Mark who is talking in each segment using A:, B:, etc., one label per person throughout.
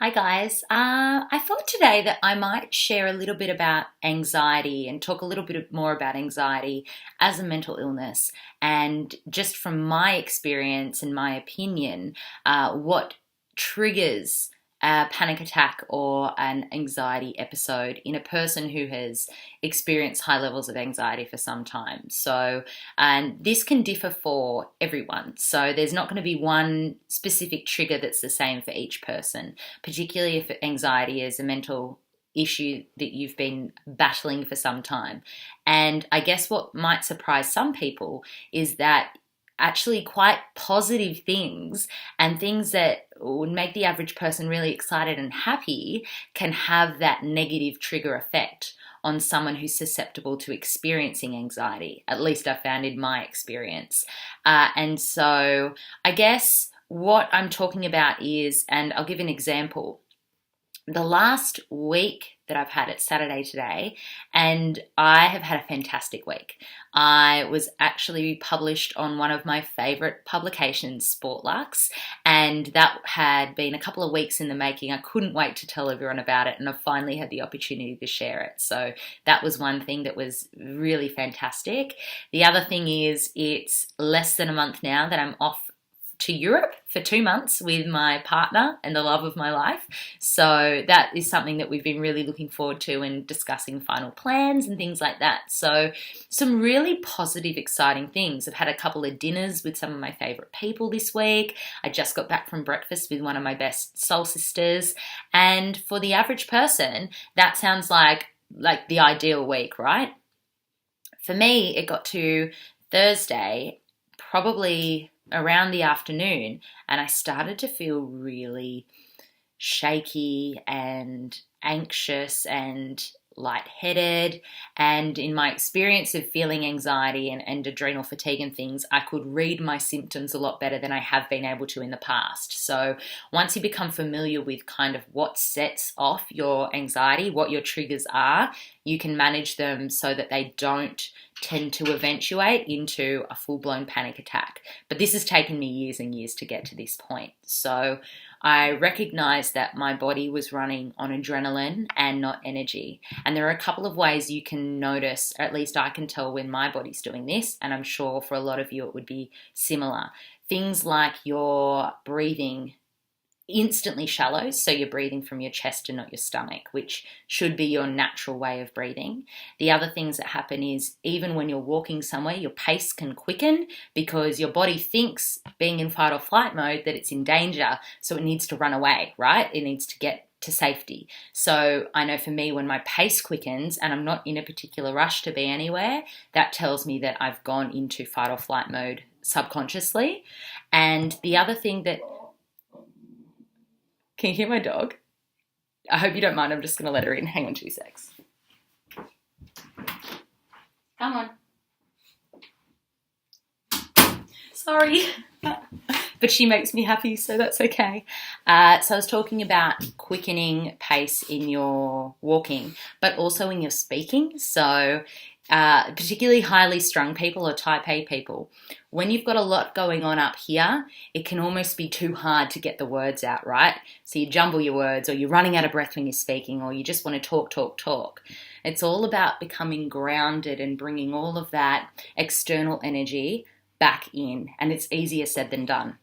A: Hi guys. I thought today that I might share a little bit about anxiety and talk a little bit more about anxiety as a mental illness and just from my experience and my opinion, what triggers a panic attack or an anxiety episode in a person who has experienced high levels of anxiety for some time. And this can differ for everyone. So there's not going to be one specific trigger that's the same for each person, particularly if anxiety is a mental issue that you've been battling for some time. And I guess what might surprise some people is that actually quite positive things and things that would make the average person really excited and happy can have that negative trigger effect on someone who's susceptible to experiencing anxiety. At least I found in my experience. And so I guess what I'm talking about is, and I'll give an example. The last week that I've had, it's Saturday today, and I have had a fantastic week. I was actually published on one of my favourite publications, Sportlux, and that had been a couple of weeks in the making. I couldn't wait to tell everyone about it, and I finally had the opportunity to share it. So that was one thing that was really fantastic. The other thing is it's less than a month now that I'm off to Europe for 2 months with my partner and the love of my life. So that is something that we've been really looking forward to and discussing final plans and things like that. So some really positive, exciting things. I've had a couple of dinners with some of my favorite people this week. I just got back from breakfast with one of my best soul sisters. And for the average person, that sounds like the ideal week, right? For me, it got to Thursday, probably around the afternoon, and I started to feel really shaky and anxious and lightheaded. And in my experience of feeling anxiety and adrenal fatigue and things, I could read my symptoms a lot better than I have been able to in the past. So once you become familiar with kind of what sets off your anxiety, what your triggers are, you can manage them so that they don't tend to eventuate into a full-blown panic attack. But this has taken me years and years to get to this point. So I recognized that my body was running on adrenaline and not energy. And there are a couple of ways you can notice, or at least I can tell when my body's doing this, and I'm sure for a lot of you it would be similar. Things like your breathing instantly shallow, so you're breathing from your chest and not your stomach, which should be your natural way of breathing. The other things that happen is even when you're walking somewhere, your pace can quicken because your body thinks, being in fight or flight mode, that it's in danger, so it needs to run away, right? It needs to get to safety. So I know for me, when my pace quickens and I'm not in a particular rush to be anywhere, that tells me that I've gone into fight or flight mode subconsciously. And the other thing that... Can you hear my dog? I hope you don't mind. I'm just going to let her in. Hang on 2 secs. Come on. Sorry. But she makes me happy, so that's okay. So I was talking about quickening pace in your walking, but also in your speaking. So particularly highly strung people or type A people, when you've got a lot going on up here, it can almost be too hard to get the words out, right? So you jumble your words, or you're running out of breath when you're speaking, or you just want to talk. It's all about becoming grounded and bringing all of that external energy back in, and it's easier said than done.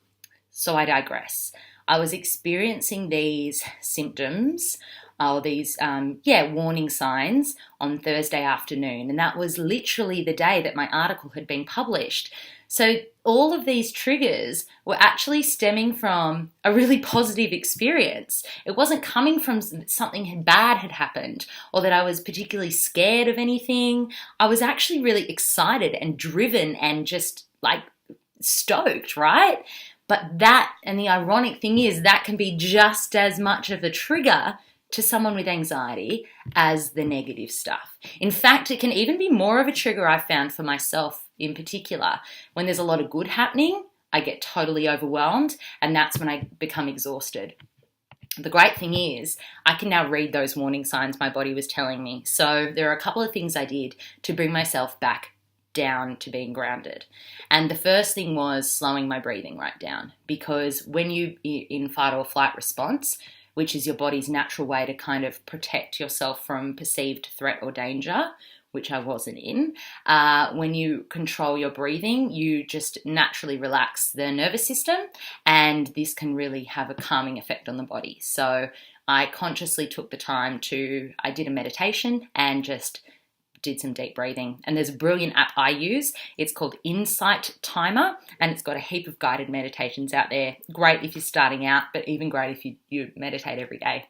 A: So I digress. I was experiencing these symptoms or these warning signs on Thursday afternoon, and that was literally the day that my article had been published. So all of these triggers were actually stemming from a really positive experience. It wasn't coming from something bad had happened or that I was particularly scared of anything. I was actually really excited and driven and just like stoked, right? But that, and the ironic thing is, that can be just as much of a trigger to someone with anxiety as the negative stuff. In fact, it can even be more of a trigger, I found, for myself in particular. When there's a lot of good happening, I get totally overwhelmed, and that's when I become exhausted. The great thing is I can now read those warning signs my body was telling me. So there are a couple of things I did to bring myself back down to being grounded. And the first thing was slowing my breathing right down, because when you in fight or flight response, which is your body's natural way to kind of protect yourself from perceived threat or danger, which I wasn't in. When you control your breathing, you just naturally relax the nervous system, and this can really have a calming effect on the body. So I consciously took the time I did a meditation and just did some deep breathing. And there's a brilliant app I use. It's called Insight Timer, and it's got a heap of guided meditations out there. Great if you're starting out, but even great if you meditate every day.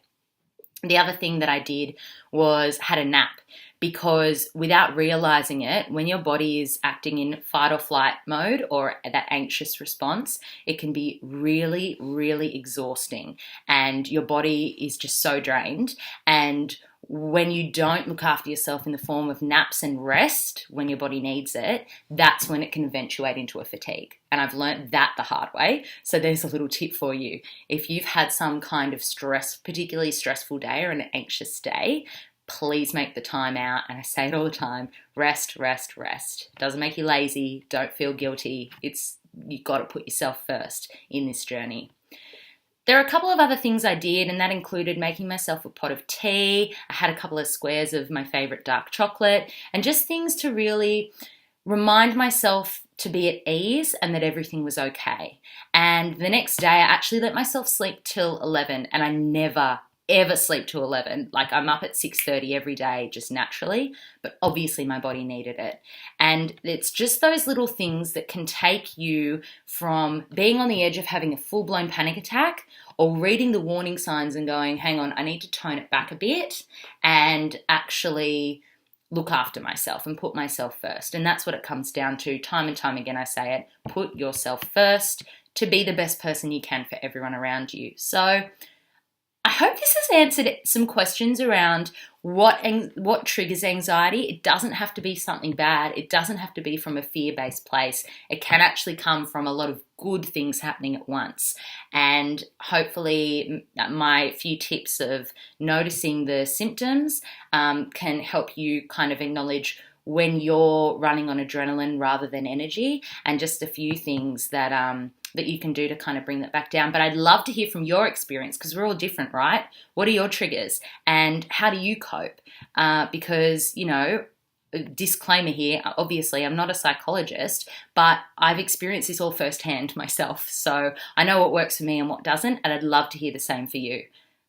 A: The other thing that I did was had a nap, because without realizing it, when your body is acting in fight or flight mode or that anxious response, it can be really, really exhausting, and your body is just so drained. And when you don't look after yourself in the form of naps and rest when your body needs it, that's when it can eventuate into a fatigue. And I've learned that the hard way. So there's a little tip for you. If you've had some kind of particularly stressful day or an anxious day, please make the time out. And I say it all the time, rest, rest, rest. It doesn't make you lazy. Don't feel guilty. You've got to put yourself first in this journey. There are a couple of other things I did, and that included making myself a pot of tea. I had a couple of squares of my favorite dark chocolate, and just things to really remind myself to be at ease and that everything was okay. And the next day, I actually let myself sleep till 11, and I never ever sleep till 11. Like, I'm up at 6:30 every day just naturally, but obviously my body needed it. And it's just those little things that can take you from being on the edge of having a full-blown panic attack or reading the warning signs and going, hang on, I need to tone it back a bit and actually look after myself and put myself first. And that's what it comes down to. Time and time again, I say it, put yourself first to be the best person you can for everyone around you. So I hope this has answered some questions around what triggers anxiety. It doesn't have to be something bad. It doesn't have to be from a fear-based place. It can actually come from a lot of good things happening at once. And hopefully my few tips of noticing the symptoms can help you kind of acknowledge when you're running on adrenaline rather than energy, and just a few things that you can do to kind of bring that back down. But I'd love to hear from your experience, because we're all different, right? What are your triggers and how do you cope? Because, disclaimer here, obviously I'm not a psychologist, but I've experienced this all firsthand myself. So I know what works for me and what doesn't, and I'd love to hear the same for you.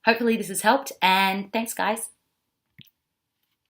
A: Hopefully this has helped, and thanks guys.